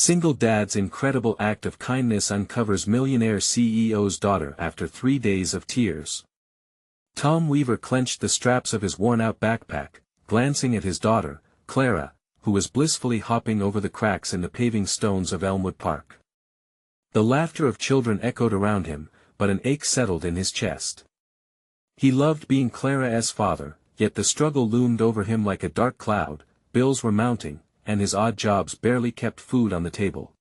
Single dad's incredible act of kindness uncovers millionaire CEO's daughter after 3 days of tears. Tom Weaver clenched the straps of his worn-out backpack, glancing at his daughter, Clara, who was blissfully hopping over the cracks in the paving stones of Elmwood Park. The laughter of children echoed around him, but an ache settled in his chest. He loved being Clara's father, yet the struggle loomed over him like a dark cloud. Bills were mounting, and his odd jobs barely kept food on the table.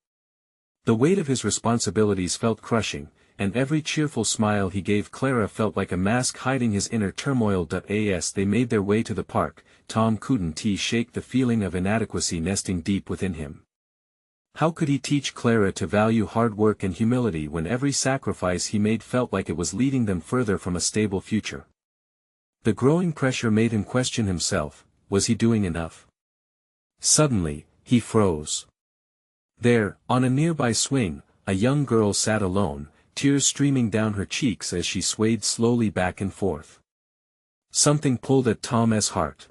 The weight of his responsibilities felt crushing, and every cheerful smile he gave Clara felt like a mask hiding his inner turmoil. As they made their way to the park, Tom couldn't shake the feeling of inadequacy nesting deep within him. How could he teach Clara to value hard work and humility when every sacrifice he made felt like it was leading them further from a stable future? The growing pressure made him question himself. Was he doing enough? Suddenly, he froze. There, on a nearby swing, a young girl sat alone, tears streaming down her cheeks as she swayed slowly back and forth. Something pulled at Tom's heart.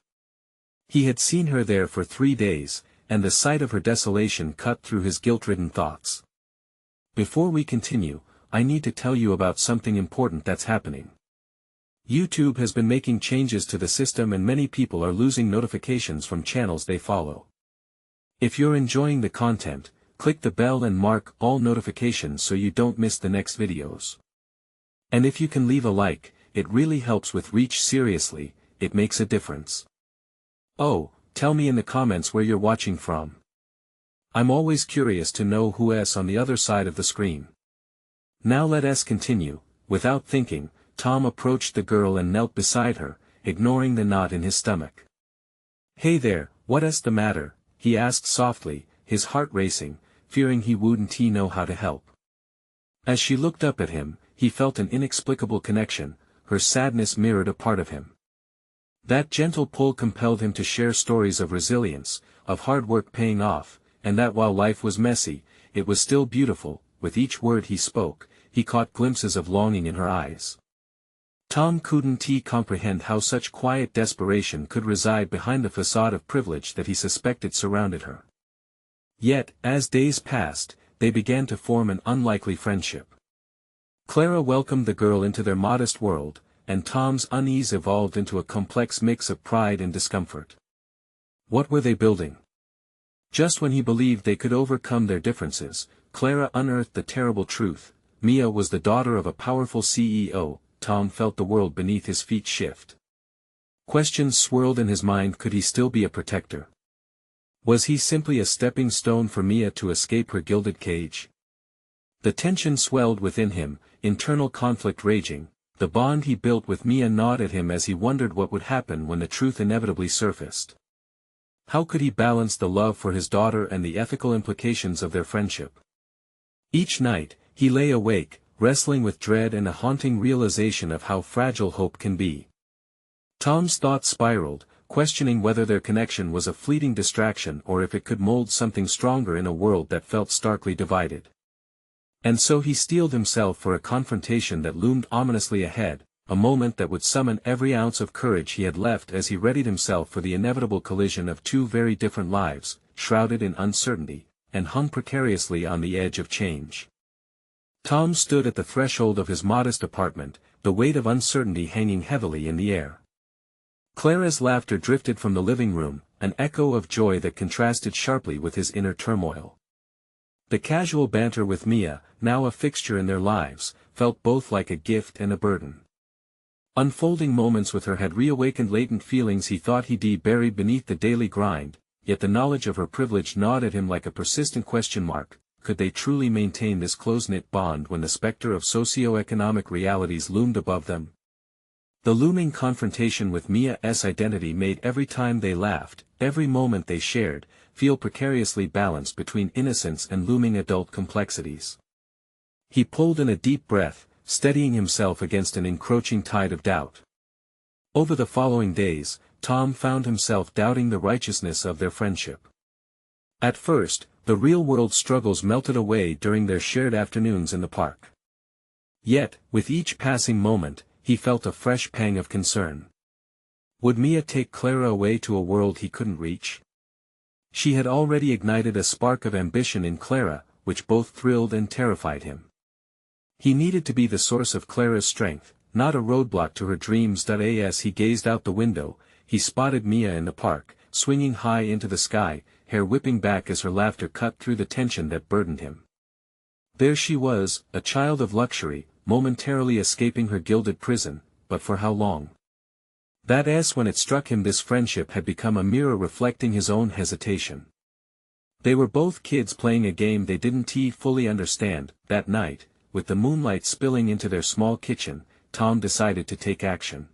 He had seen her there for 3 days, and the sight of her desolation cut through his guilt-ridden thoughts. Before we continue, I need to tell you about something important that's happening. YouTube has been making changes to the system and many people are losing notifications from channels they follow. If you're enjoying the content, click the bell and mark all notifications so you don't miss the next videos. And if you can leave a like, it really helps with reach. Seriously, it makes a difference. Oh, tell me in the comments where you're watching from. I'm always curious to know who's on the other side of the screen. Now let us continue. Without thinking, Tom approached the girl and knelt beside her, ignoring the knot in his stomach. "Hey there, what's the matter?" he asked softly, his heart racing, fearing he wouldn't know how to help. As she looked up at him, he felt an inexplicable connection. Her sadness mirrored a part of him. That gentle pull compelled him to share stories of resilience, of hard work paying off, and that while life was messy, it was still beautiful. With each word he spoke, he caught glimpses of longing in her eyes. Tom couldn't comprehend how such quiet desperation could reside behind the facade of privilege that he suspected surrounded her. Yet, as days passed, they began to form an unlikely friendship. Clara welcomed the girl into their modest world, and Tom's unease evolved into a complex mix of pride and discomfort. What were they building? Just when he believed they could overcome their differences, Clara unearthed the terrible truth. Mia was the daughter of a powerful CEO. Tom felt the world beneath his feet shift. Questions swirled in his mind. Could he still be a protector? Was he simply a stepping stone for Mia to escape her gilded cage? The tension swelled within him, internal conflict raging. The bond he built with Mia gnawed at him as he wondered what would happen when the truth inevitably surfaced. How could he balance the love for his daughter and the ethical implications of their friendship? Each night, he lay awake, wrestling with dread and a haunting realization of how fragile hope can be. Tom's thoughts spiraled, questioning whether their connection was a fleeting distraction or if it could mold something stronger in a world that felt starkly divided. And so he steeled himself for a confrontation that loomed ominously ahead, a moment that would summon every ounce of courage he had left as he readied himself for the inevitable collision of two very different lives, shrouded in uncertainty, and hung precariously on the edge of change. Tom stood at the threshold of his modest apartment, the weight of uncertainty hanging heavily in the air. Clara's laughter drifted from the living room, an echo of joy that contrasted sharply with his inner turmoil. The casual banter with Mia, now a fixture in their lives, felt both like a gift and a burden. Unfolding moments with her had reawakened latent feelings he thought he'd buried beneath the daily grind, yet the knowledge of her privilege gnawed at him like a persistent question mark. Could they truly maintain this close-knit bond when the specter of socio-economic realities loomed above them? The looming confrontation with Mia's identity made every time they laughed, every moment they shared, feel precariously balanced between innocence and looming adult complexities. He pulled in a deep breath, steadying himself against an encroaching tide of doubt. Over the following days, Tom found himself doubting the righteousness of their friendship. At first, the real-world struggles melted away during their shared afternoons in the park. Yet, with each passing moment, he felt a fresh pang of concern. Would Mia take Clara away to a world he couldn't reach? She had already ignited a spark of ambition in Clara, which both thrilled and terrified him. He needed to be the source of Clara's strength, not a roadblock to her dreams. As he gazed out the window, he spotted Mia in the park, swinging high into the sky, hair whipping back as her laughter cut through the tension that burdened him. There she was, a child of luxury, momentarily escaping her gilded prison, but for how long? That's when it struck him this friendship had become a mirror reflecting his own hesitation. They were both kids playing a game they didn't fully understand. That night, with the moonlight spilling into their small kitchen, Tom decided to take action.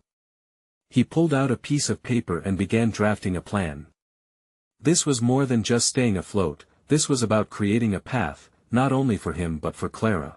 He pulled out a piece of paper and began drafting a plan. This was more than just staying afloat, this was about creating a path, not only for him but for Clara.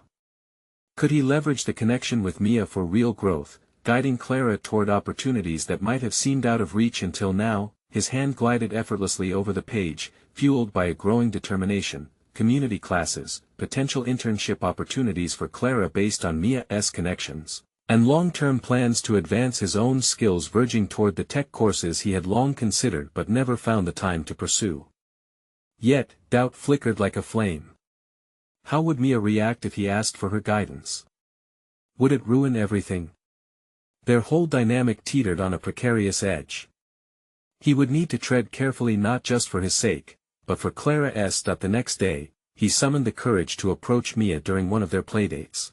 Could he leverage the connection with Mia for real growth, guiding Clara toward opportunities that might have seemed out of reach until now? His hand glided effortlessly over the page, fueled by a growing determination, community classes, potential internship opportunities for Clara based on Mia's connections, and long-term plans to advance his own skills verging toward the tech courses he had long considered but never found the time to pursue. Yet, doubt flickered like a flame. How would Mia react if he asked for her guidance? Would it ruin everything? Their whole dynamic teetered on a precarious edge. He would need to tread carefully not just for his sake, but for Clara's. The next day, he summoned the courage to approach Mia during one of their playdates.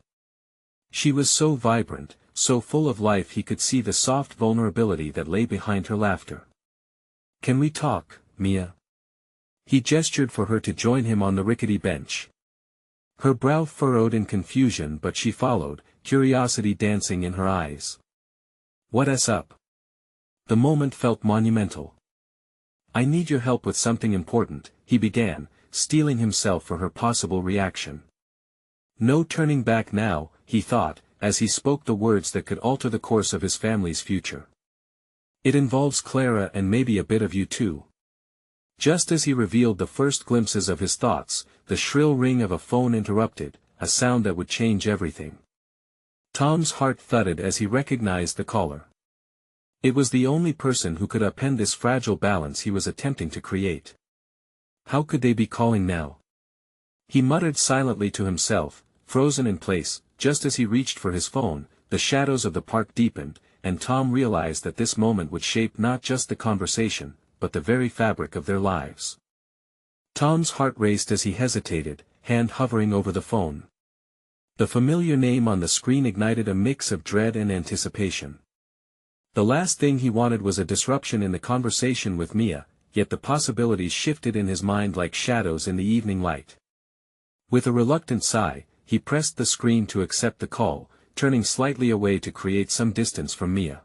She was so vibrant, so full of life he could see the soft vulnerability that lay behind her laughter. "Can we talk, Mia?" He gestured for her to join him on the rickety bench. Her brow furrowed in confusion but she followed, curiosity dancing in her eyes. "What's up?" The moment felt monumental. "I need your help with something important," he began, steeling himself for her possible reaction. No turning back now, he thought, as he spoke the words that could alter the course of his family's future. "It involves Clara and maybe a bit of you too." Just as he revealed the first glimpses of his thoughts, the shrill ring of a phone interrupted, a sound that would change everything. Tom's heart thudded as he recognized the caller. It was the only person who could upend this fragile balance he was attempting to create. How could they be calling now? He muttered silently to himself, frozen in place. Just as he reached for his phone, the shadows of the park deepened, and Tom realized that this moment would shape not just the conversation, but the very fabric of their lives. Tom's heart raced as he hesitated, hand hovering over the phone. The familiar name on the screen ignited a mix of dread and anticipation. The last thing he wanted was a disruption in the conversation with Mia, yet the possibilities shifted in his mind like shadows in the evening light. With a reluctant sigh, he pressed the screen to accept the call, turning slightly away to create some distance from Mia.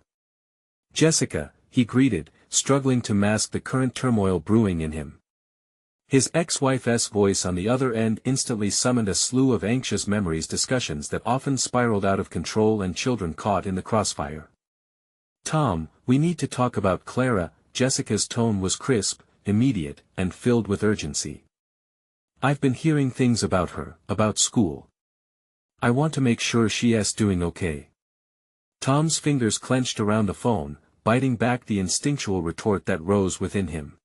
"Jessica," he greeted, struggling to mask the current turmoil brewing in him. His ex-wife's voice on the other end instantly summoned a slew of anxious memories, discussions that often spiraled out of control and children caught in the crossfire. "Tom, we need to talk about Clara." Jessica's tone was crisp, immediate, and filled with urgency. "I've been hearing things about her, about school. I want to make sure she's doing okay." Tom's fingers clenched around the phone, biting back the instinctual retort that rose within him.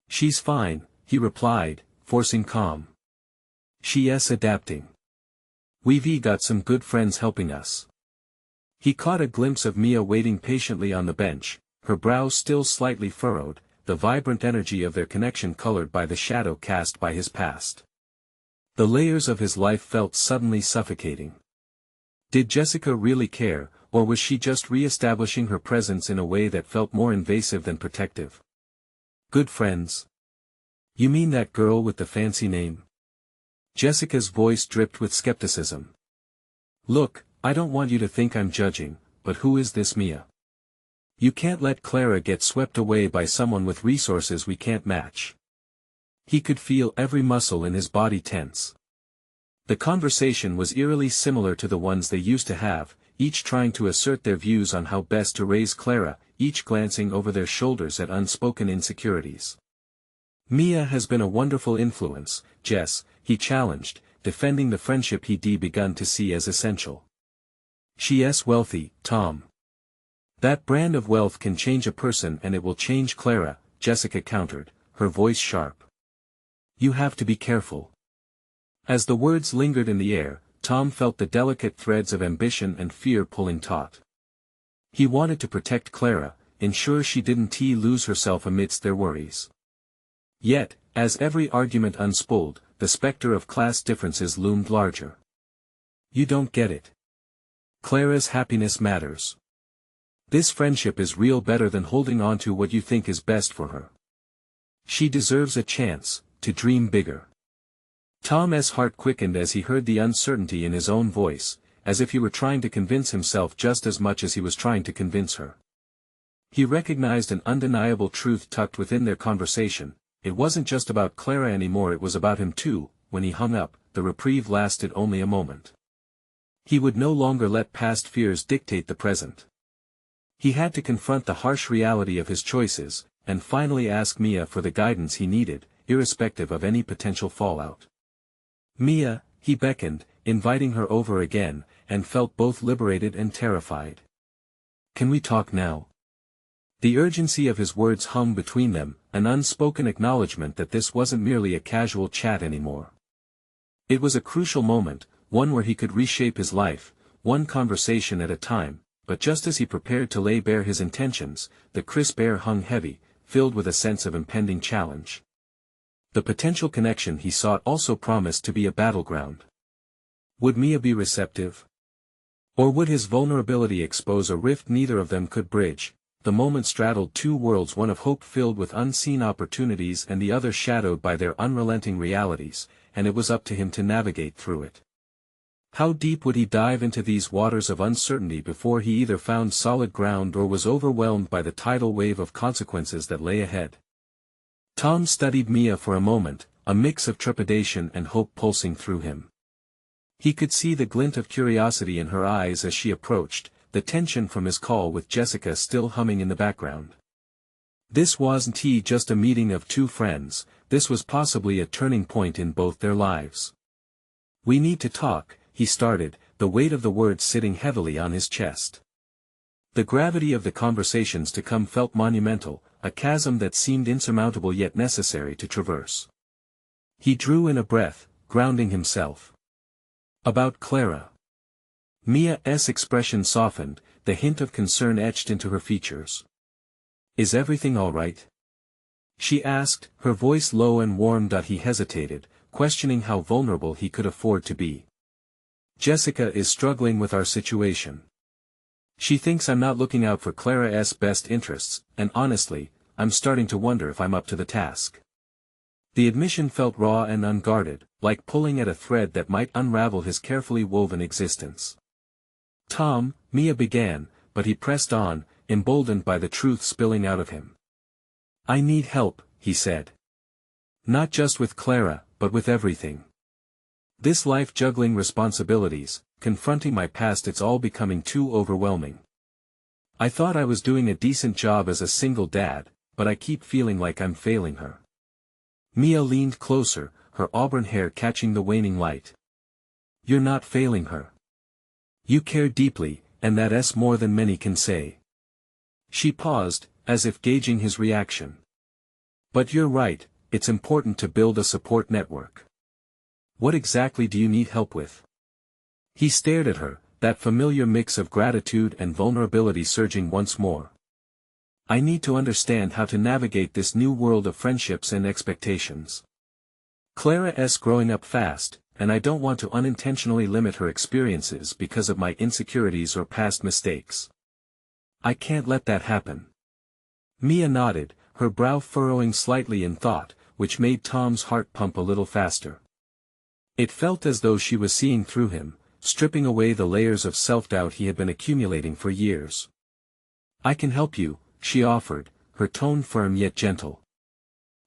"She's fine," he replied, forcing calm. "She's adapting. We've got some good friends helping us." He caught a glimpse of Mia waiting patiently on the bench, her brow still slightly furrowed, the vibrant energy of their connection colored by the shadow cast by his past. The layers of his life felt suddenly suffocating. Did Jessica really care, or was she just re-establishing her presence in a way that felt more invasive than protective? "Good friends? You mean that girl with the fancy name?" Jessica's voice dripped with skepticism. "Look, I don't want you to think I'm judging, but who is this Mia? You can't let Clara get swept away by someone with resources we can't match." He could feel every muscle in his body tense. The conversation was eerily similar to the ones they used to have, each trying to assert their views on how best to raise Clara, each glancing over their shoulders at unspoken insecurities. "Mia has been a wonderful influence, Jess," he challenged, defending the friendship he'd begun to see as essential. "She's wealthy, Tom. That brand of wealth can change a person and it will change Clara," Jessica countered, her voice sharp. You have to be careful. As the words lingered in the air, Tom felt the delicate threads of ambition and fear pulling taut. He wanted to protect Clara, ensure she didn't lose herself amidst their worries. Yet, as every argument unspooled, the specter of class differences loomed larger. You don't get it. Clara's happiness matters. This friendship is real better than holding on to what you think is best for her. She deserves a chance to dream bigger. Tom's heart quickened as he heard the uncertainty in his own voice, as if he were trying to convince himself just as much as he was trying to convince her. He recognized an undeniable truth tucked within their conversation. It wasn't just about Clara anymore, it was about him too. When he hung up, the reprieve lasted only a moment. He would no longer let past fears dictate the present. He had to confront the harsh reality of his choices, and finally ask Mia for the guidance he needed, irrespective of any potential fallout. Mia, he beckoned, inviting her over again, and felt both liberated and terrified. Can we talk now? The urgency of his words hung between them, an unspoken acknowledgement that this wasn't merely a casual chat anymore. It was a crucial moment, one where he could reshape his life, one conversation at a time, but just as he prepared to lay bare his intentions, the crisp air hung heavy, filled with a sense of impending challenge. The potential connection he sought also promised to be a battleground. Would Mia be receptive? Or would his vulnerability expose a rift neither of them could bridge? The moment straddled two worlds, one of hope filled with unseen opportunities and the other shadowed by their unrelenting realities, and it was up to him to navigate through it. How deep would he dive into these waters of uncertainty before he either found solid ground or was overwhelmed by the tidal wave of consequences that lay ahead? Tom studied Mia for a moment, a mix of trepidation and hope pulsing through him. He could see the glint of curiosity in her eyes as she approached, the tension from his call with Jessica still humming in the background. This wasn't just a meeting of two friends, this was possibly a turning point in both their lives. We need to talk, he started, the weight of the words sitting heavily on his chest. The gravity of the conversations to come felt monumental, a chasm that seemed insurmountable yet necessary to traverse. He drew in a breath, grounding himself. About Clara. Mia's expression softened, the hint of concern etched into her features. Is everything all right? She asked, her voice low and warm. He hesitated, questioning how vulnerable he could afford to be. Jessica is struggling with our situation. She thinks I'm not looking out for Clara's best interests, and honestly, I'm starting to wonder if I'm up to the task. The admission felt raw and unguarded, like pulling at a thread that might unravel his carefully woven existence. Tom, Mia began, but he pressed on, emboldened by the truth spilling out of him. I need help, he said. Not just with Clara, but with everything. This life juggling responsibilities, confronting my past, it's all becoming too overwhelming. I thought I was doing a decent job as a single dad, but I keep feeling like I'm failing her. Mia leaned closer, her auburn hair catching the waning light. You're not failing her. You care deeply, and that's more than many can say. She paused, as if gauging his reaction. But you're right, it's important to build a support network. What exactly do you need help with? He stared at her, that familiar mix of gratitude and vulnerability surging once more. I need to understand how to navigate this new world of friendships and expectations. Clara's growing up fast, and I don't want to unintentionally limit her experiences because of my insecurities or past mistakes. I can't let that happen. Mia nodded, her brow furrowing slightly in thought, which made Tom's heart pump a little faster. It felt as though she was seeing through him, stripping away the layers of self-doubt he had been accumulating for years. I can help you, she offered, her tone firm yet gentle.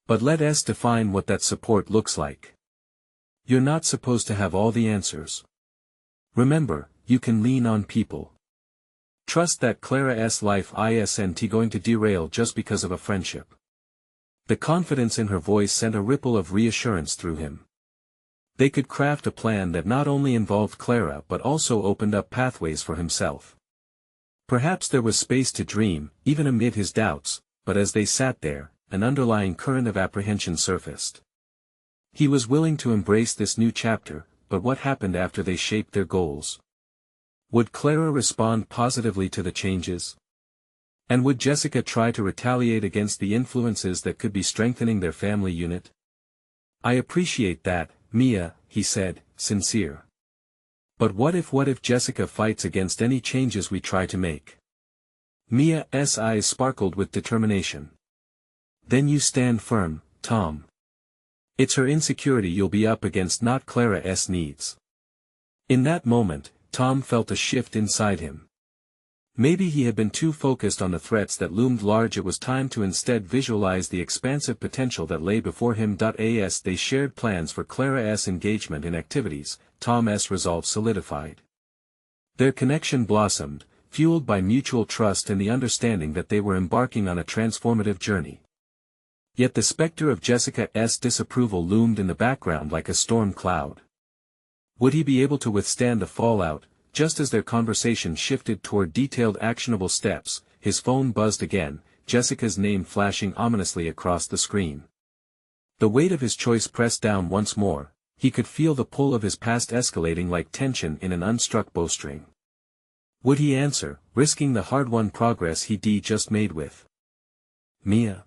But let us define what that support looks like. You're not supposed to have all the answers. Remember, you can lean on people. Trust that Clara's life isn't going to derail just because of a friendship. The confidence in her voice sent a ripple of reassurance through him. They could craft a plan that not only involved Clara but also opened up pathways for himself. Perhaps there was space to dream, even amid his doubts, but as they sat there, an underlying current of apprehension surfaced. He was willing to embrace this new chapter, but what happened after they shaped their goals? Would Clara respond positively to the changes? And would Jessica try to retaliate against the influences that could be strengthening their family unit? "I appreciate that, Mia," he said, sincere. "But what if Jessica fights against any changes we try to make?" Mia's eyes sparkled with determination. "Then you stand firm, Tom. It's her insecurity you'll be up against, not Clara's needs." In that moment, Tom felt a shift inside him. Maybe he had been too focused on the threats that loomed large. It was time to instead visualize the expansive potential that lay before him. As they shared plans for Clara's engagement in activities, Tom's resolve solidified. Their connection blossomed, fueled by mutual trust and the understanding that they were embarking on a transformative journey. Yet the specter of Jessica's disapproval loomed in the background like a storm cloud. Would he be able to withstand the fallout? Just as their conversation shifted toward detailed actionable steps, his phone buzzed again, Jessica's name flashing ominously across the screen. The weight of his choice pressed down once more. He could feel the pull of his past escalating like tension in an unstruck bowstring. Would he answer, risking the hard-won progress he'd just made with Mia?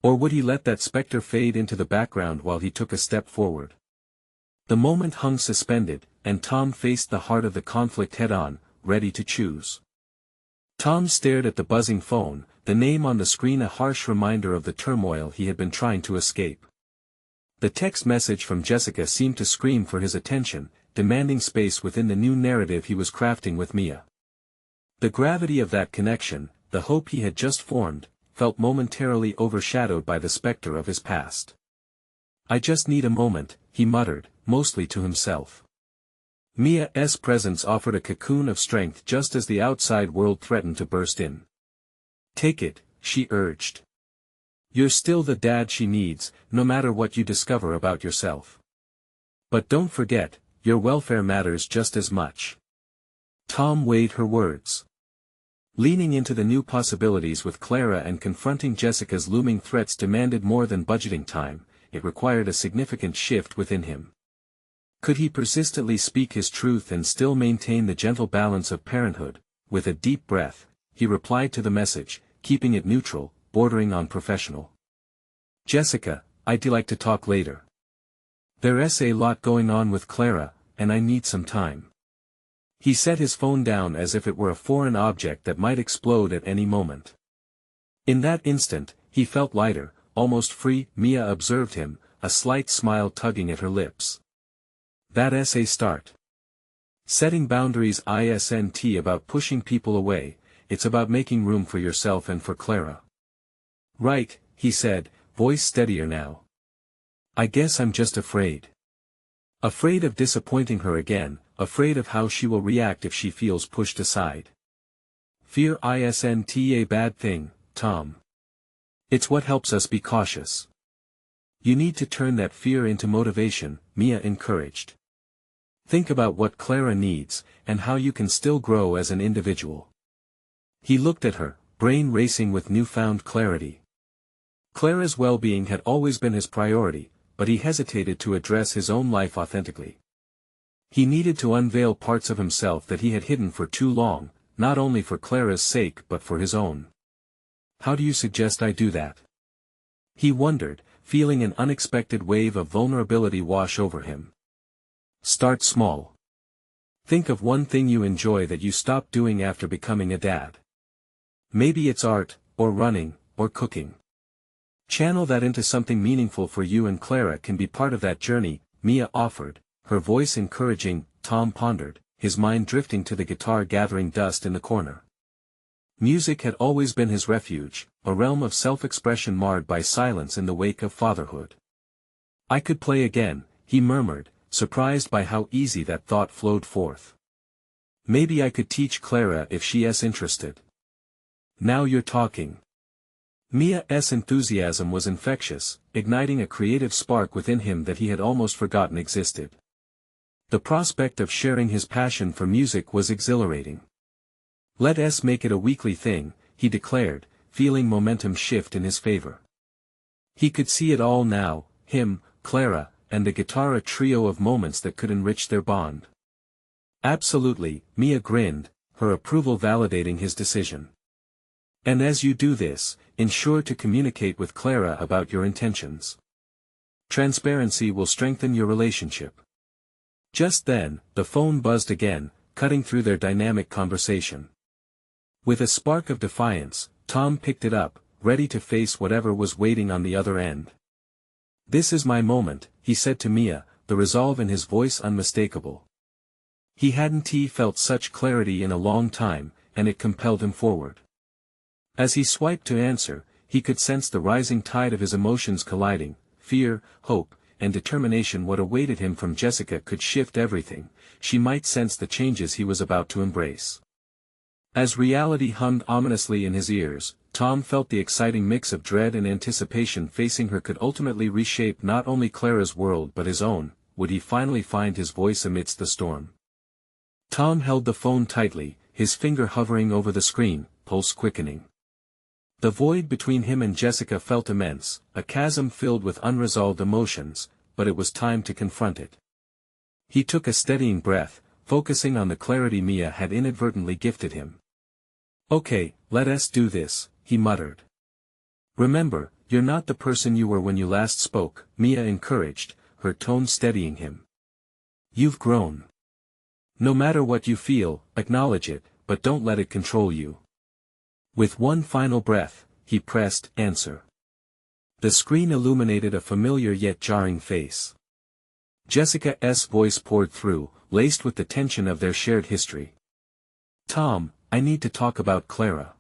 Or would he let that specter fade into the background while he took a step forward? The moment hung suspended, and Tom faced the heart of the conflict head-on, ready to choose. Tom stared at the buzzing phone, the name on the screen a harsh reminder of the turmoil he had been trying to escape. The text message from Jessica seemed to scream for his attention, demanding space within the new narrative he was crafting with Mia. The gravity of that connection, the hope he had just formed, felt momentarily overshadowed by the specter of his past. "I just need a moment," he muttered, mostly to himself. Mia's presence offered a cocoon of strength just as the outside world threatened to burst in. "Take it," she urged. "You're still the dad she needs, no matter what you discover about yourself. But don't forget, your welfare matters just as much." Tom weighed her words. Leaning into the new possibilities with Clara and confronting Jessica's looming threats demanded more than budgeting time. It required a significant shift within him. Could he persistently speak his truth and still maintain the gentle balance of parenthood? With a deep breath, he replied to the message, keeping it neutral, bordering on professional. "Jessica, I'd like to talk later. There's a lot going on with Clara, and I need some time." He set his phone down as if it were a foreign object that might explode at any moment. In that instant, he felt lighter, almost free. Mia observed him, a slight smile tugging at her lips. "That's a start. Setting boundaries isn't about pushing people away, it's about making room for yourself and for Clara." "Right," he said, voice steadier now. "I guess I'm just afraid. Afraid of disappointing her again, afraid of how she will react if she feels pushed aside." "Fear isn't a bad thing, Tom. It's what helps us be cautious. You need to turn that fear into motivation," Mia encouraged. "Think about what Clara needs, and how you can still grow as an individual." He looked at her, brain racing with newfound clarity. Clara's well-being had always been his priority, but he hesitated to address his own life authentically. He needed to unveil parts of himself that he had hidden for too long, not only for Clara's sake but for his own. "How do you suggest I do that?" he wondered, feeling an unexpected wave of vulnerability wash over him. "Start small. Think of one thing you enjoy that you stopped doing after becoming a dad. Maybe it's art, or running, or cooking. Channel that into something meaningful for you, and Clara can be part of that journey," Mia offered, her voice encouraging. Tom pondered, his mind drifting to the guitar gathering dust in the corner. Music had always been his refuge, a realm of self-expression marred by silence in the wake of fatherhood. "I could play again," he murmured, surprised by how easy that thought flowed forth. "Maybe I could teach Clara if she's interested." "Now you're talking." Mia's enthusiasm was infectious, igniting a creative spark within him that he had almost forgotten existed. The prospect of sharing his passion for music was exhilarating. "Let's make it a weekly thing," he declared, feeling momentum shift in his favor. He could see it all now, him, Clara, and the guitar, a trio of moments that could enrich their bond. Absolutely, Mia grinned, her approval validating his decision. And as you do this, ensure to communicate with Clara about your intentions. Transparency will strengthen your relationship. Just then, the phone buzzed again, cutting through their dynamic conversation. With a spark of defiance, Tom picked it up, ready to face whatever was waiting on the other end. "This is my moment," he said to Mia, the resolve in his voice unmistakable. He hadn't felt such clarity in a long time, and it compelled him forward. As he swiped to answer, he could sense the rising tide of his emotions colliding. Fear, hope, and determination. What awaited him from Jessica could shift everything. She might sense the changes he was about to embrace. As reality hummed ominously in his ears, Tom felt the exciting mix of dread and anticipation. Facing her could ultimately reshape not only Clara's world but his own. Would he finally find his voice amidst the storm? Tom held the phone tightly, his finger hovering over the screen, pulse quickening. The void between him and Jessica felt immense, a chasm filled with unresolved emotions, but it was time to confront it. He took a steadying breath, focusing on the clarity Mia had inadvertently gifted him. "Okay, let us do this," he muttered. "Remember, you're not the person you were when you last spoke," Mia encouraged, her tone steadying him. "You've grown. No matter what you feel, acknowledge it, but don't let it control you." With one final breath, he pressed answer. The screen illuminated a familiar yet jarring face. Jessica's voice poured through, laced with the tension of their shared history. "Tom, I need to talk about Clara."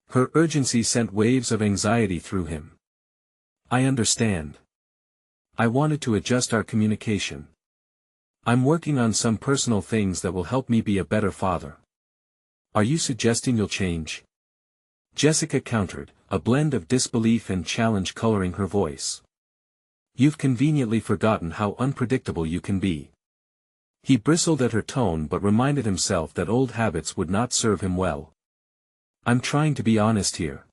Her urgency sent waves of anxiety through him. "I understand. I wanted to adjust our communication. I'm working on some personal things that will help me be a better father." "Are you suggesting you'll change?" Jessica countered, a blend of disbelief and challenge coloring her voice. "You've conveniently forgotten how unpredictable you can be." He bristled at her tone but reminded himself that old habits would not serve him well. "I'm trying to be honest here.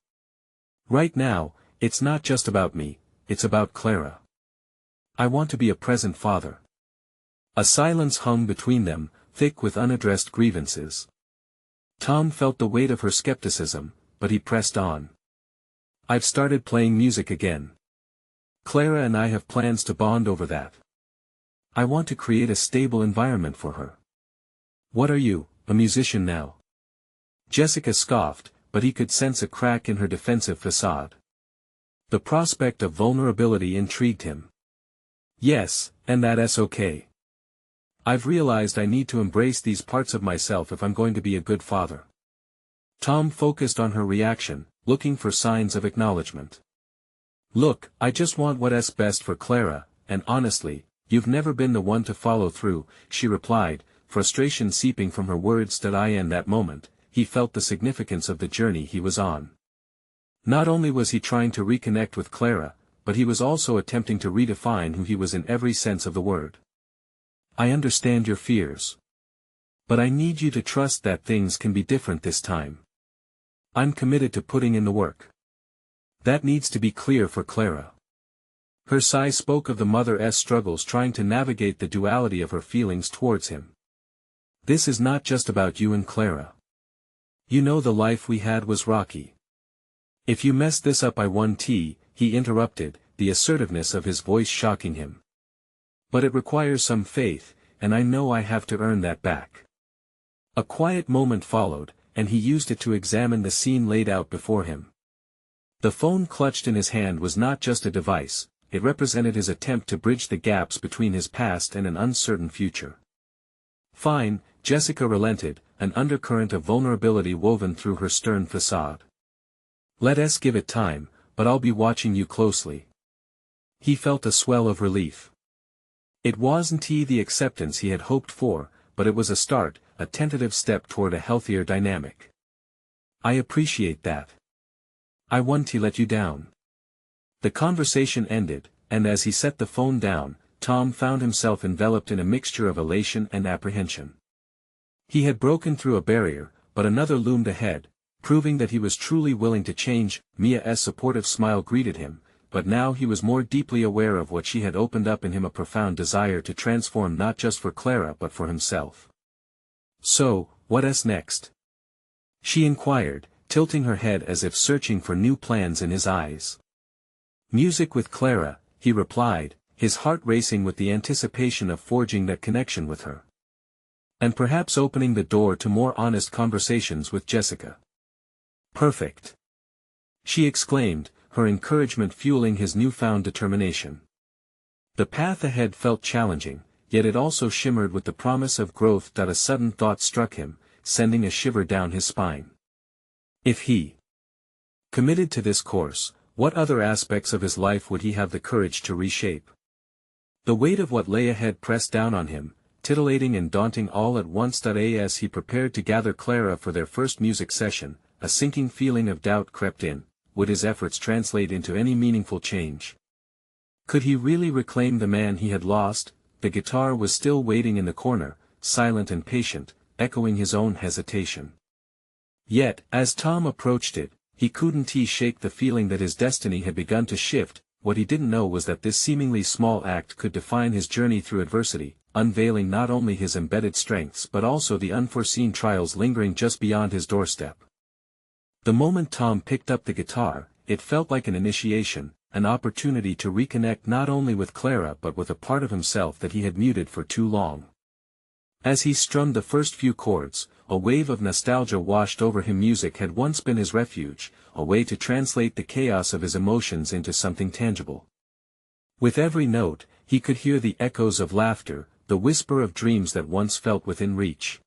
Right now, it's not just about me, it's about Clara. I want to be a present father." A silence hung between them, thick with unaddressed grievances. Tom felt the weight of her skepticism, but he pressed on. "I've started playing music again. Clara and I have plans to bond over that. I want to create a stable environment for her." "What are you, a musician now?" Jessica scoffed, but he could sense a crack in her defensive facade. The prospect of vulnerability intrigued him. "Yes, and that's okay. I've realized I need to embrace these parts of myself if I'm going to be a good father." Tom focused on her reaction, looking for signs of acknowledgement. "Look, I just want what's best for Clara, and honestly, you've never been the one to follow through," she replied, frustration seeping from her words. In that moment, he felt the significance of the journey he was on. Not only was he trying to reconnect with Clara, but he was also attempting to redefine who he was in every sense of the word. "I understand your fears. But I need you to trust that things can be different this time. I'm committed to putting in the work. That needs to be clear for Clara." Her sigh spoke of the mother's struggles trying to navigate the duality of her feelings towards him. "This is not just about you and Clara. You know the life we had was rocky. If you mess this up I won't," he interrupted, the assertiveness of his voice shocking him. "But it requires some faith, and I know I have to earn that back." A quiet moment followed, and he used it to examine the scene laid out before him. The phone clutched in his hand was not just a device, it represented his attempt to bridge the gaps between his past and an uncertain future. "Fine," Jessica relented, an undercurrent of vulnerability woven through her stern facade. "Let us give it time, but I'll be watching you closely." He felt a swell of relief. It wasn't the acceptance he had hoped for, but it was a start, a tentative step toward a healthier dynamic. "I appreciate that. I won't let you down." The conversation ended, and as he set the phone down, Tom found himself enveloped in a mixture of elation and apprehension. He had broken through a barrier, but another loomed ahead, proving that he was truly willing to change. Mia's supportive smile greeted him, but now he was more deeply aware of what she had opened up in him, a profound desire to transform not just for Clara but for himself. "So, what's next?" she inquired, tilting her head as if searching for new plans in his eyes. "Music with Clara," he replied, his heart racing with the anticipation of forging that connection with her. "And perhaps opening the door to more honest conversations with Jessica." "Perfect!" she exclaimed, her encouragement fueling his newfound determination. The path ahead felt challenging, yet it also shimmered with the promise of growth. A sudden thought struck him, sending a shiver down his spine. If he committed to this course, what other aspects of his life would he have the courage to reshape? The weight of what lay ahead pressed down on him, titillating and daunting all at once. As he prepared to gather Clara for their first music session, a sinking feeling of doubt crept in. Would his efforts translate into any meaningful change? Could he really reclaim the man he had lost? The guitar was still waiting in the corner, silent and patient, echoing his own hesitation. Yet, as Tom approached it, he couldn't shake the feeling that his destiny had begun to shift. What he didn't know was that this seemingly small act could define his journey through adversity, unveiling not only his embedded strengths but also the unforeseen trials lingering just beyond his doorstep. The moment Tom picked up the guitar, it felt like an initiation, an opportunity to reconnect not only with Clara but with a part of himself that he had muted for too long. As he strummed the first few chords, a wave of nostalgia washed over him. Music had once been his refuge, a way to translate the chaos of his emotions into something tangible. With every note, he could hear the echoes of laughter, the whisper of dreams that once felt within reach.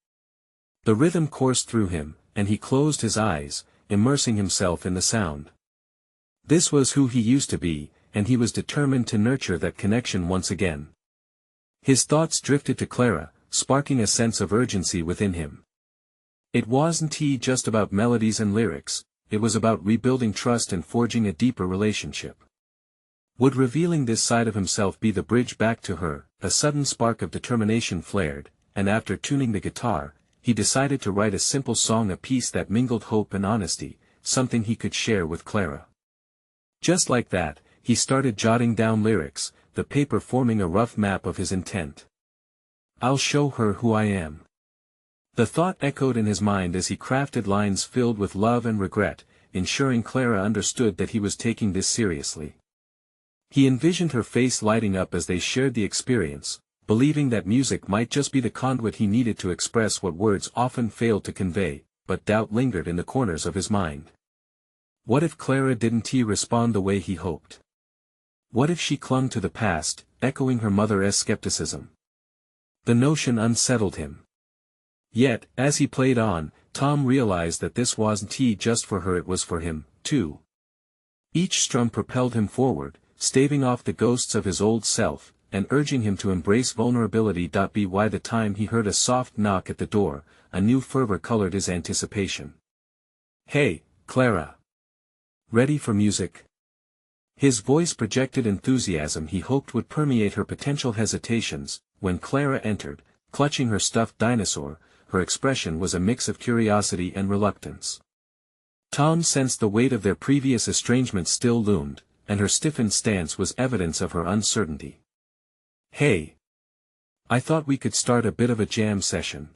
The rhythm coursed through him, and he closed his eyes, immersing himself in the sound. This was who he used to be, and he was determined to nurture that connection once again. His thoughts drifted to Clara, sparking a sense of urgency within him. It wasn't just about melodies and lyrics, it was about rebuilding trust and forging a deeper relationship. Would revealing this side of himself be the bridge back to her? A sudden spark of determination flared, and after tuning the guitar, he decided to write a simple song, a piece that mingled hope and honesty, something he could share with Clara. Just like that, he started jotting down lyrics, the paper forming a rough map of his intent. "I'll show her who I am." The thought echoed in his mind as he crafted lines filled with love and regret, ensuring Clara understood that he was taking this seriously. He envisioned her face lighting up as they shared the experience, believing that music might just be the conduit he needed to express what words often failed to convey, but doubt lingered in the corners of his mind. What if Clara didn't respond the way he hoped? What if she clung to the past, echoing her mother's skepticism? The notion unsettled him. Yet, as he played on, Tom realized that this wasn't just for her, it was for him, too. Each strum propelled him forward, staving off the ghosts of his old self, and urging him to embrace vulnerability. By the time he heard a soft knock at the door, a new fervor colored his anticipation. "Hey, Clara. Ready for music?" His voice projected enthusiasm he hoped would permeate her potential hesitations. When Clara entered, clutching her stuffed dinosaur, her expression was a mix of curiosity and reluctance. Tom sensed the weight of their previous estrangement still loomed, and her stiffened stance was evidence of her uncertainty. "Hey. I thought we could start a bit of a jam session."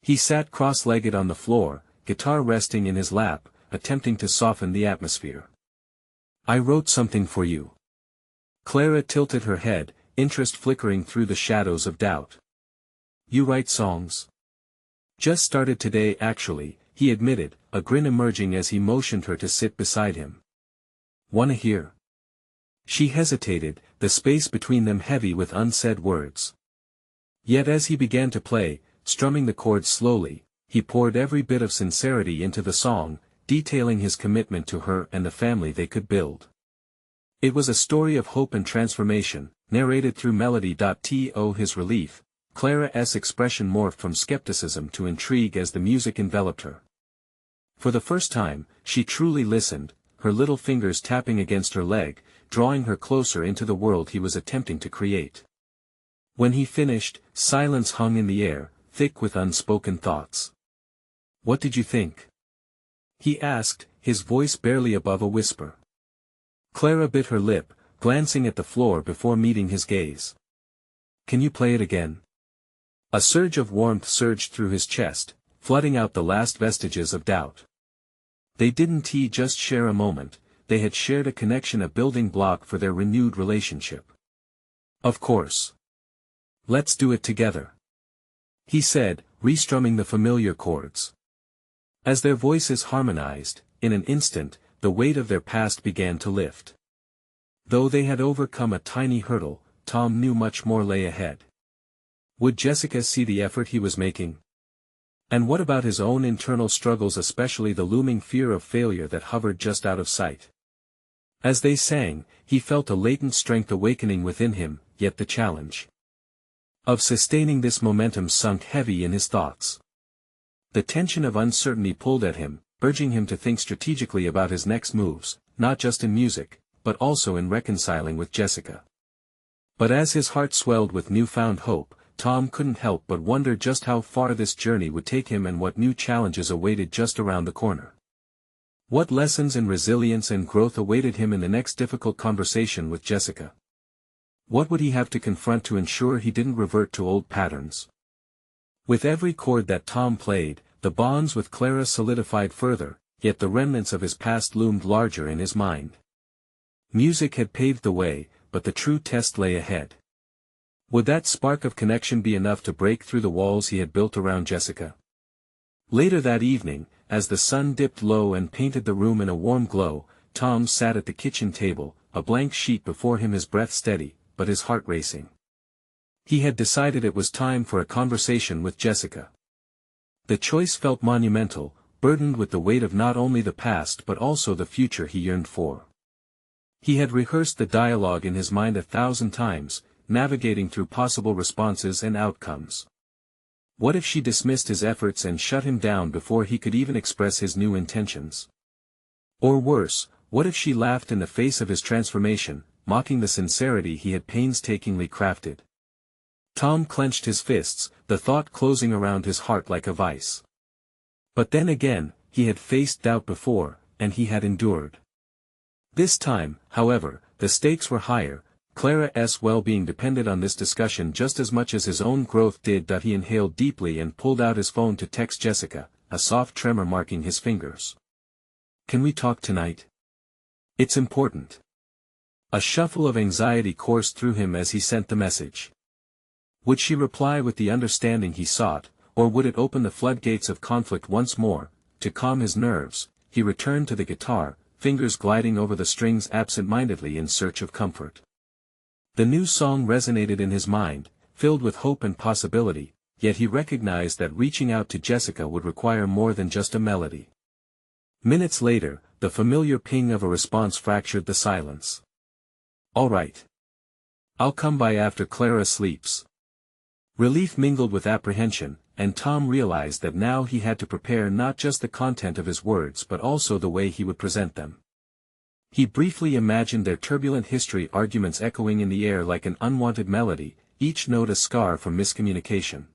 He sat cross-legged on the floor, guitar resting in his lap, attempting to soften the atmosphere. "I wrote something for you." Clara tilted her head, interest flickering through the shadows of doubt. "You write songs?" "Just started today actually," he admitted, a grin emerging as he motioned her to sit beside him. "Wanna hear?" She hesitated, the space between them heavy with unsaid words. Yet as he began to play, strumming the chords slowly, he poured every bit of sincerity into the song, detailing his commitment to her and the family they could build. It was a story of hope and transformation, narrated through melody. To his relief, Clara's expression morphed from skepticism to intrigue as the music enveloped her. For the first time, she truly listened, her little fingers tapping against her leg, drawing her closer into the world he was attempting to create. When he finished, silence hung in the air, thick with unspoken thoughts. "What did you think?" he asked, his voice barely above a whisper. Clara bit her lip, glancing at the floor before meeting his gaze. Can you play it again? A surge of warmth surged through his chest, flooding out the last vestiges of doubt. They didn't just share a moment, they had shared a connection, a building block for their renewed relationship. Of course. Let's do it together, he said, restrumming the familiar chords. As their voices harmonized, in an instant, the weight of their past began to lift. Though they had overcome a tiny hurdle, Tom knew much more lay ahead. Would Jessica see the effort he was making? And what about his own internal struggles, especially the looming fear of failure that hovered just out of sight? As they sang, he felt a latent strength awakening within him, yet the challenge of sustaining this momentum sunk heavy in his thoughts. The tension of uncertainty pulled at him, urging him to think strategically about his next moves, not just in music, but also in reconciling with Jessica. But as his heart swelled with newfound hope, Tom couldn't help but wonder just how far this journey would take him and what new challenges awaited just around the corner. What lessons in resilience and growth awaited him in the next difficult conversation with Jessica? What would he have to confront to ensure he didn't revert to old patterns? With every chord that Tom played, the bonds with Clara solidified further, yet the remnants of his past loomed larger in his mind. Music had paved the way, but the true test lay ahead. Would that spark of connection be enough to break through the walls he had built around Jessica? Later that evening, as the sun dipped low and painted the room in a warm glow, Tom sat at the kitchen table, a blank sheet before him, his breath steady, but his heart racing. He had decided it was time for a conversation with Jessica. The choice felt monumental, burdened with the weight of not only the past but also the future he yearned for. He had rehearsed the dialogue in his mind 1,000 times, navigating through possible responses and outcomes. What if she dismissed his efforts and shut him down before he could even express his new intentions? Or worse, what if she laughed in the face of his transformation, mocking the sincerity he had painstakingly crafted? Tom clenched his fists, the thought closing around his heart like a vice. But then again, he had faced doubt before, and he had endured. This time, however, the stakes were higher. Clara's well-being depended on this discussion just as much as his own growth did. He inhaled deeply and pulled out his phone to text Jessica, a soft tremor marking his fingers. Can we talk tonight? It's important. A shuffle of anxiety coursed through him as he sent the message. Would she reply with the understanding he sought, or would it open the floodgates of conflict once more? To calm his nerves, he returned to the guitar, fingers gliding over the strings absent-mindedly in search of comfort. The new song resonated in his mind, filled with hope and possibility, yet he recognized that reaching out to Jessica would require more than just a melody. Minutes later, the familiar ping of a response fractured the silence. All right. I'll come by after Clara sleeps. Relief mingled with apprehension, and Tom realized that now he had to prepare not just the content of his words but also the way he would present them. He briefly imagined their turbulent history, arguments echoing in the air like an unwanted melody, each note a scar from miscommunication.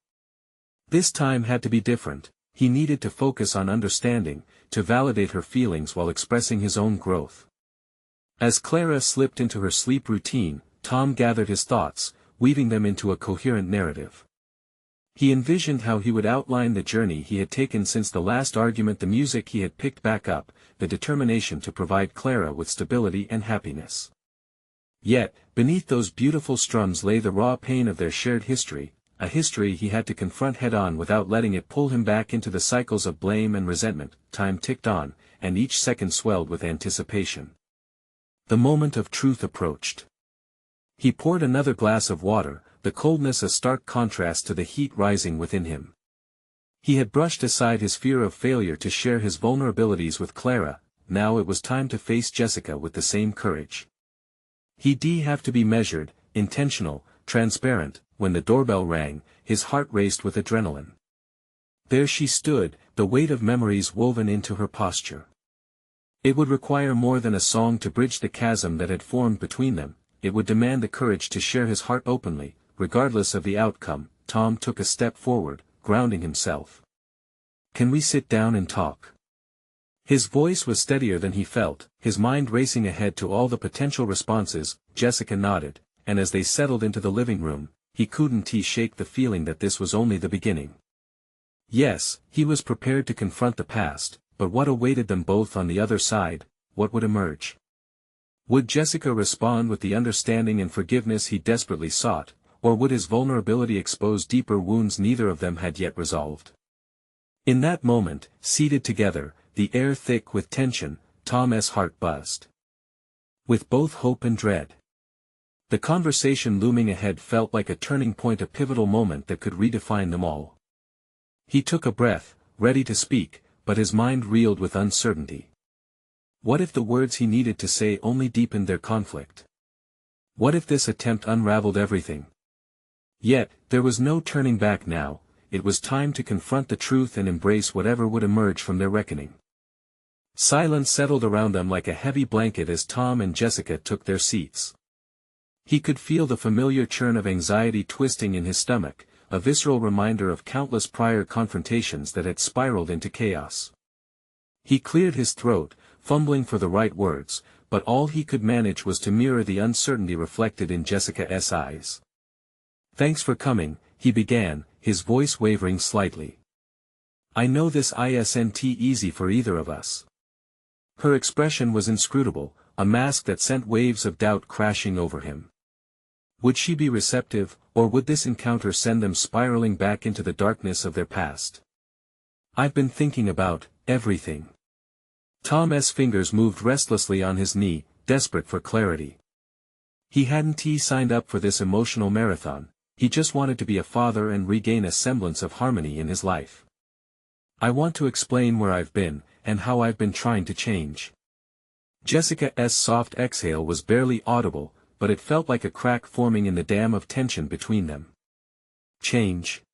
This time had to be different. He needed to focus on understanding, to validate her feelings while expressing his own growth. As Clara slipped into her sleep routine, Tom gathered his thoughts, weaving them into a coherent narrative. He envisioned how he would outline the journey he had taken since the last argument, the music he had picked back up, the determination to provide Clara with stability and happiness. Yet, beneath those beautiful strums lay the raw pain of their shared history, a history he had to confront head-on without letting it pull him back into the cycles of blame and resentment. Time ticked on, and each second swelled with anticipation. The moment of truth approached. He poured another glass of water, the coldness a stark contrast to the heat rising within him. He had brushed aside his fear of failure to share his vulnerabilities with Clara. Now it was time to face Jessica with the same courage. He'd have to be measured, intentional, transparent. When the doorbell rang, his heart raced with adrenaline. There she stood, the weight of memories woven into her posture. It would require more than a song to bridge the chasm that had formed between them. It would demand the courage to share his heart openly, regardless of the outcome. Tom took a step forward, grounding himself. Can we sit down and talk? His voice was steadier than he felt, his mind racing ahead to all the potential responses. Jessica nodded, and as they settled into the living room, he couldn't shake the feeling that this was only the beginning. Yes, he was prepared to confront the past, but what awaited them both on the other side? What would emerge? Would Jessica respond with the understanding and forgiveness he desperately sought, or would his vulnerability expose deeper wounds neither of them had yet resolved? In that moment, seated together, the air thick with tension, Tom's heart buzzed. With both hope and dread. The conversation looming ahead felt like a turning point, a pivotal moment that could redefine them all. He took a breath, ready to speak, but his mind reeled with uncertainty. What if the words he needed to say only deepened their conflict? What if this attempt unraveled everything? Yet, there was no turning back now. It was time to confront the truth and embrace whatever would emerge from their reckoning. Silence settled around them like a heavy blanket as Tom and Jessica took their seats. He could feel the familiar churn of anxiety twisting in his stomach, a visceral reminder of countless prior confrontations that had spiraled into chaos. He cleared his throat, fumbling for the right words, but all he could manage was to mirror the uncertainty reflected in Jessica's eyes. "Thanks for coming," he began, his voice wavering slightly. "I know this isn't easy for either of us." Her expression was inscrutable, a mask that sent waves of doubt crashing over him. Would she be receptive, or would this encounter send them spiraling back into the darkness of their past? "I've been thinking about everything." Tom's fingers moved restlessly on his knee, desperate for clarity. He hadn't signed up for this emotional marathon, he just wanted to be a father and regain a semblance of harmony in his life. "I want to explain where I've been, and how I've been trying to change." Jessica's soft exhale was barely audible, but it felt like a crack forming in the dam of tension between them. "Change?"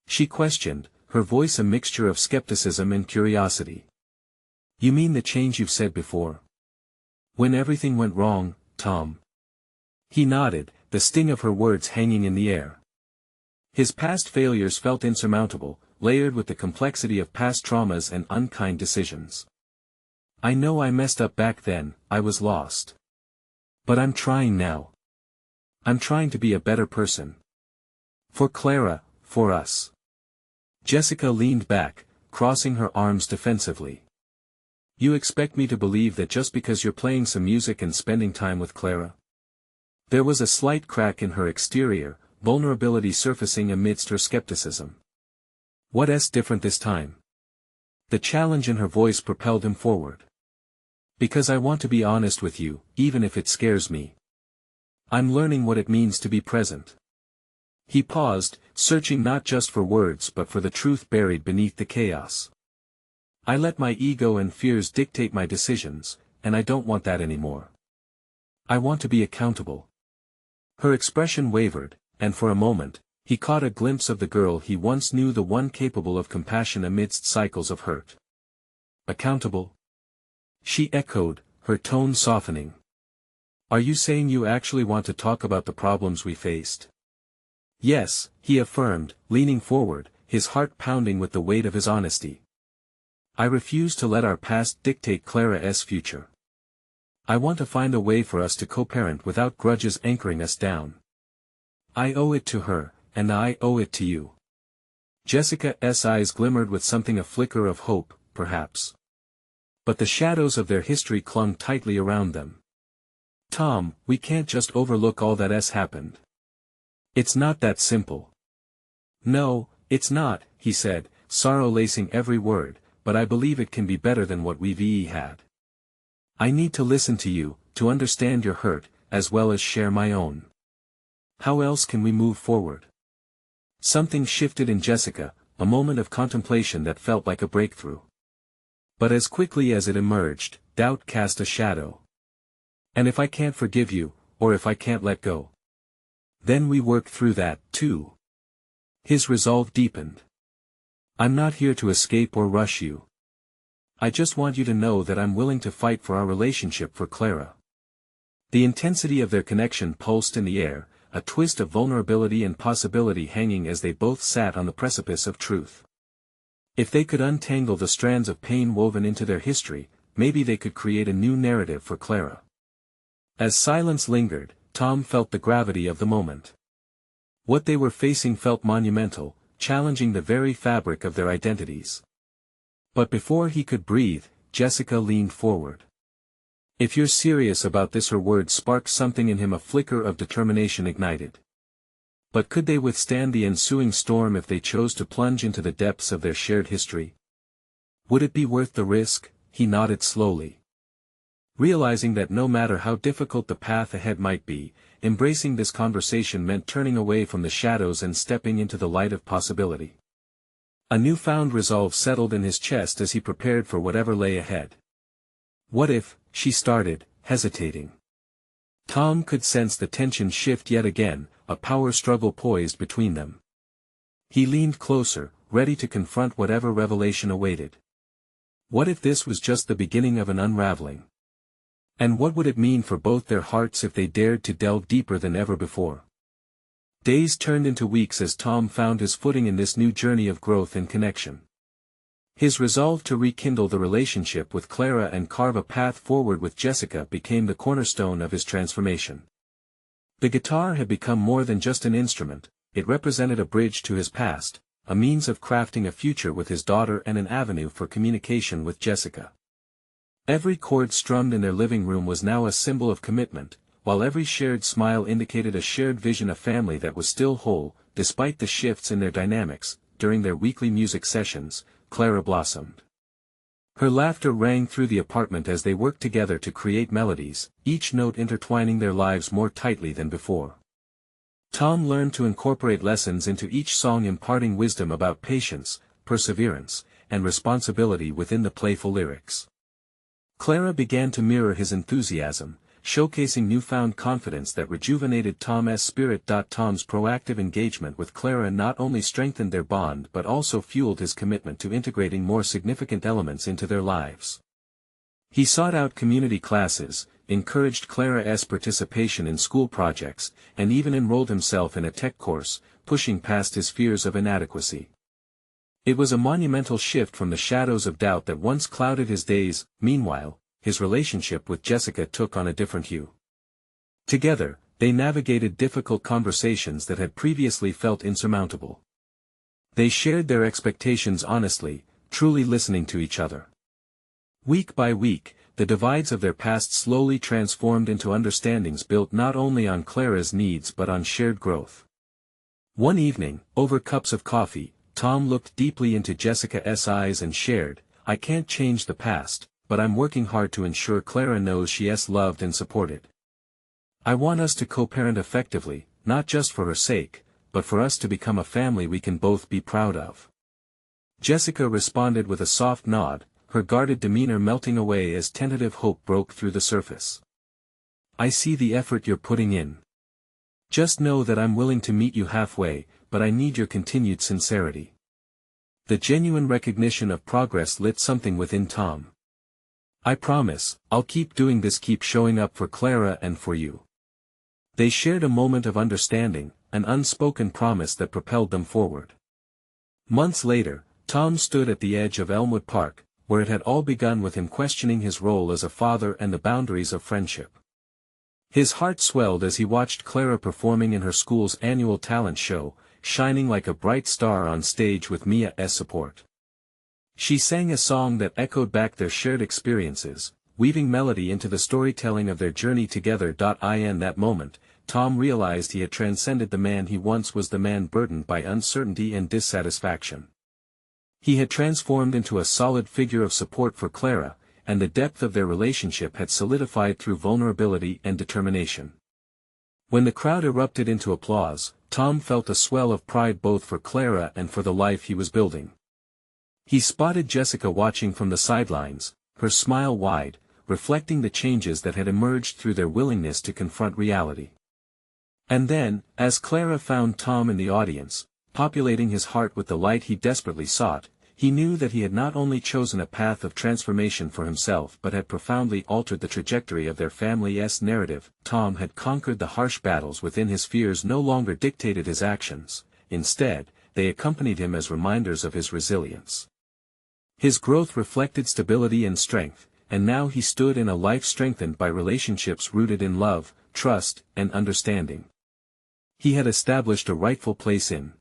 she questioned, her voice a mixture of skepticism and curiosity. "You mean the change you've said before? When everything went wrong, Tom?" He nodded, the sting of her words hanging in the air. His past failures felt insurmountable, layered with the complexity of past traumas and unkind decisions. "I know I messed up back then, I was lost. But I'm trying now. I'm trying to be a better person. For Clara, for us." Jessica leaned back, crossing her arms defensively. "You expect me to believe that just because you're playing some music and spending time with Clara?" There was a slight crack in her exterior, vulnerability surfacing amidst her skepticism. "What's different this time?" The challenge in her voice propelled him forward. "Because I want to be honest with you, even if it scares me. I'm learning what it means to be present." He paused, searching not just for words but for the truth buried beneath the chaos. "I let my ego and fears dictate my decisions, and I don't want that anymore. I want to be accountable." Her expression wavered, and for a moment, he caught a glimpse of the girl he once knew, the one capable of compassion amidst cycles of hurt. "Accountable?" she echoed, her tone softening. "Are you saying you actually want to talk about the problems we faced?" "Yes," he affirmed, leaning forward, his heart pounding with the weight of his honesty. "I refuse to let our past dictate Clara's future. I want to find a way for us to co-parent without grudges anchoring us down. I owe it to her, and I owe it to you." Jessica's eyes glimmered with something, a flicker of hope, perhaps. But the shadows of their history clung tightly around them. "Tom, we can't just overlook all that's happened. It's not that simple." "No, it's not," he said, sorrow lacing every word, "but I believe it can be better than what we've had. I need to listen to you, to understand your hurt, as well as share my own. How else can we move forward?" Something shifted in Jessica, a moment of contemplation that felt like a breakthrough. But as quickly as it emerged, doubt cast a shadow. "And if I can't forgive you, or if I can't let go? Then we work through that, too." His resolve deepened. "I'm not here to escape or rush you. I just want you to know that I'm willing to fight for our relationship, for Clara." The intensity of their connection pulsed in the air, a twist of vulnerability and possibility hanging as they both sat on the precipice of truth. If they could untangle the strands of pain woven into their history, maybe they could create a new narrative for Clara. As silence lingered, Tom felt the gravity of the moment. What they were facing felt monumental, challenging the very fabric of their identities. But before he could breathe, Jessica leaned forward. "If you're serious about this," her words sparked something in him, a flicker of determination ignited. But could they withstand the ensuing storm if they chose to plunge into the depths of their shared history? Would it be worth the risk? He nodded slowly. Realizing that no matter how difficult the path ahead might be, embracing this conversation meant turning away from the shadows and stepping into the light of possibility. A newfound resolve settled in his chest as he prepared for whatever lay ahead. "What if," she started, hesitating. Tom could sense the tension shift yet again, a power struggle poised between them. He leaned closer, ready to confront whatever revelation awaited. What if this was just the beginning of an unraveling? And what would it mean for both their hearts if they dared to delve deeper than ever before? Days turned into weeks as Tom found his footing in this new journey of growth and connection. His resolve to rekindle the relationship with Clara and carve a path forward with Jessica became the cornerstone of his transformation. The guitar had become more than just an instrument, it represented a bridge to his past, a means of crafting a future with his daughter and an avenue for communication with Jessica. Every chord strummed in their living room was now a symbol of commitment, while every shared smile indicated a shared vision, a family that was still whole. Despite the shifts in their dynamics, during their weekly music sessions, Clara blossomed. Her laughter rang through the apartment as they worked together to create melodies, each note intertwining their lives more tightly than before. Tom learned to incorporate lessons into each song, imparting wisdom about patience, perseverance, and responsibility within the playful lyrics. Clara began to mirror his enthusiasm, showcasing newfound confidence that rejuvenated Tom's spirit. Tom's proactive engagement with Clara not only strengthened their bond but also fueled his commitment to integrating more significant elements into their lives. He sought out community classes, encouraged Clara's participation in school projects, and even enrolled himself in a tech course, pushing past his fears of inadequacy. It was a monumental shift from the shadows of doubt that once clouded his days. Meanwhile, his relationship with Jessica took on a different hue. Together, they navigated difficult conversations that had previously felt insurmountable. They shared their expectations honestly, truly listening to each other. Week by week, the divides of their past slowly transformed into understandings built not only on Clara's needs but on shared growth. One evening, over cups of coffee, Tom looked deeply into Jessica's eyes and shared, "I can't change the past, but I'm working hard to ensure Clara knows she's loved and supported. I want us to co-parent effectively, not just for her sake, but for us to become a family we can both be proud of." Jessica responded with a soft nod, her guarded demeanor melting away as tentative hope broke through the surface. "I see the effort you're putting in. Just know that I'm willing to meet you halfway, but I need your continued sincerity." The genuine recognition of progress lit something within Tom. "I promise, I'll keep doing this, keep showing up for Clara and for you." They shared a moment of understanding, an unspoken promise that propelled them forward. Months later, Tom stood at the edge of Elmwood Park, where it had all begun with him questioning his role as a father and the boundaries of friendship. His heart swelled as he watched Clara performing in her school's annual talent show, shining like a bright star on stage with Mia's support. She sang a song that echoed back their shared experiences, weaving melody into the storytelling of their journey together. In that moment, Tom realized he had transcended the man he once was, the man burdened by uncertainty and dissatisfaction. He had transformed into a solid figure of support for Clara, and the depth of their relationship had solidified through vulnerability and determination. When the crowd erupted into applause, Tom felt a swell of pride both for Clara and for the life he was building. He spotted Jessica watching from the sidelines, her smile wide, reflecting the changes that had emerged through their willingness to confront reality. And then, as Clara found Tom in the audience, populating his heart with the light he desperately sought, he knew that he had not only chosen a path of transformation for himself but had profoundly altered the trajectory of their family's narrative. Tom had conquered the harsh battles within. His fears no longer dictated his actions, instead, they accompanied him as reminders of his resilience. His growth reflected stability and strength, and now he stood in a life strengthened by relationships rooted in love, trust, and understanding. He had established a rightful place in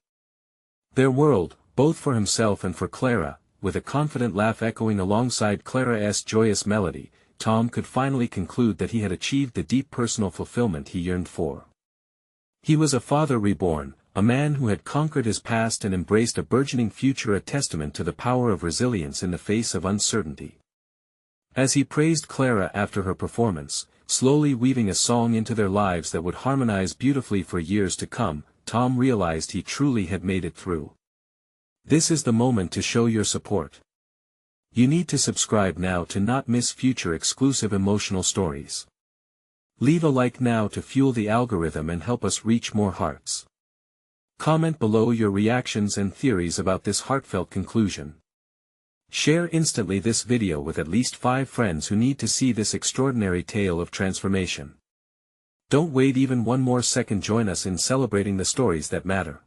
their world, both for himself and for Clara. With a confident laugh echoing alongside Clara's joyous melody, Tom could finally conclude that he had achieved the deep personal fulfillment he yearned for. He was a father reborn, a man who had conquered his past and embraced a burgeoning future, a testament to the power of resilience in the face of uncertainty. As he praised Clara after her performance, slowly weaving a song into their lives that would harmonize beautifully for years to come, Tom realized he truly had made it through. This is the moment to show your support. You need to subscribe now to not miss future exclusive emotional stories. Leave a like now to fuel the algorithm and help us reach more hearts. Comment below your reactions and theories about this heartfelt conclusion. Share instantly this video with at least 5 friends who need to see this extraordinary tale of transformation. Don't wait even one more second, join us in celebrating the stories that matter.